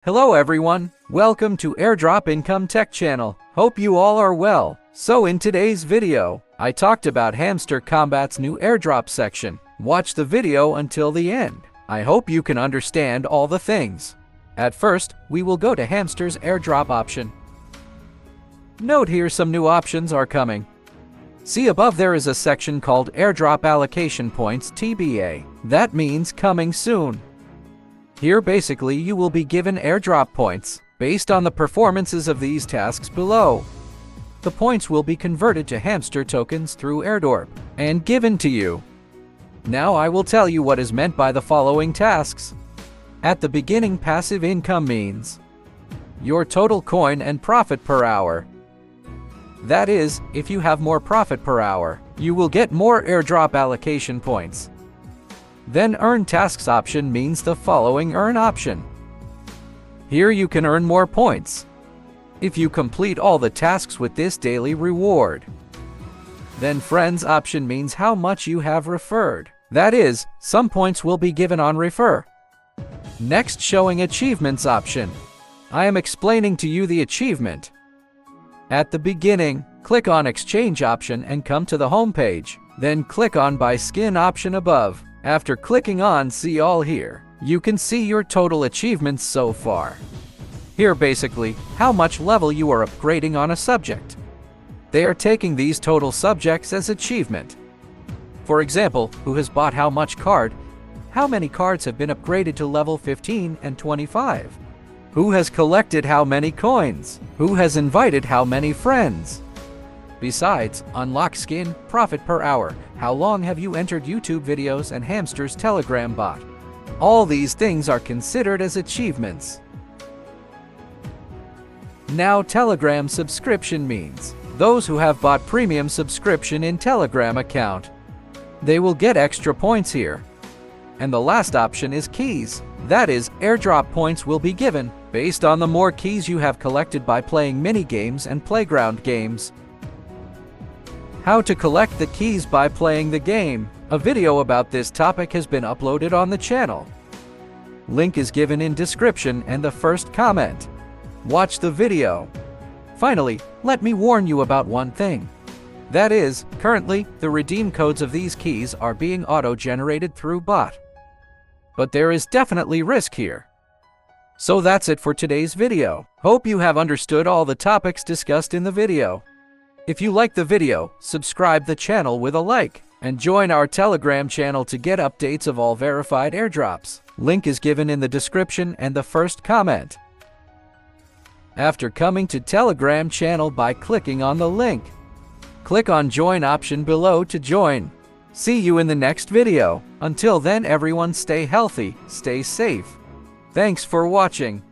Hello everyone, welcome to Airdrop Income Tech channel. Hope you all are well. So in today's video, I talked about Hamster Kombat's new airdrop section. Watch the video until the end. I hope you can understand all the things. At first, we will go to Hamster's airdrop option. Note here some new options are coming. See above there is a section called Airdrop Allocation Points TBA. That means coming soon. Here basically you will be given airdrop points based on the performances of these tasks below. The points will be converted to hamster tokens through Airdrop and given to you. Now I will tell you what is meant by the following tasks. At the beginning, passive income means your total coin and profit per hour. That is, if you have more profit per hour, you will get more airdrop allocation points. Then earn tasks option means the following earn option. Here you can earn more points if you complete all the tasks with this daily reward. Then friends option means how much you have referred. That is, some points will be given on refer. Next, showing achievements option. I am explaining to you the achievement. At the beginning, click on exchange option and come to the home page. Then click on buy skin option above. After clicking on see all here, you can see your total achievements so far. Here basically, how much level you are upgrading on a subject. They are taking these total subjects as achievement. For example, who has bought how much card, how many cards have been upgraded to level 15 and 25, who has collected how many coins, who has invited how many friends. Besides, unlock skin, profit per hour, how long have you entered YouTube videos and Hamster's Telegram bot. All these things are considered as achievements. Now Telegram subscription means those who have bought premium subscription in Telegram account. They will get extra points here. And the last option is keys. That is, airdrop points will be given based on the more keys you have collected by playing mini games and playground games. How to collect the keys by playing the game. A video about this topic has been uploaded on the channel. Link is given in description and the first comment. Watch the video. Finally, let me warn you about one thing. That is, currently, the redeem codes of these keys are being auto-generated through bot. But there is definitely risk here. So that's it for today's video. Hope you have understood all the topics discussed in the video. If you like the video, subscribe the channel with a like, and join our Telegram channel to get updates of all verified airdrops. Link is given in the description and the first comment. After coming to Telegram channel by clicking on the link, click on join option below to join. See you in the next video. Until then everyone stay healthy, stay safe. Thanks for watching.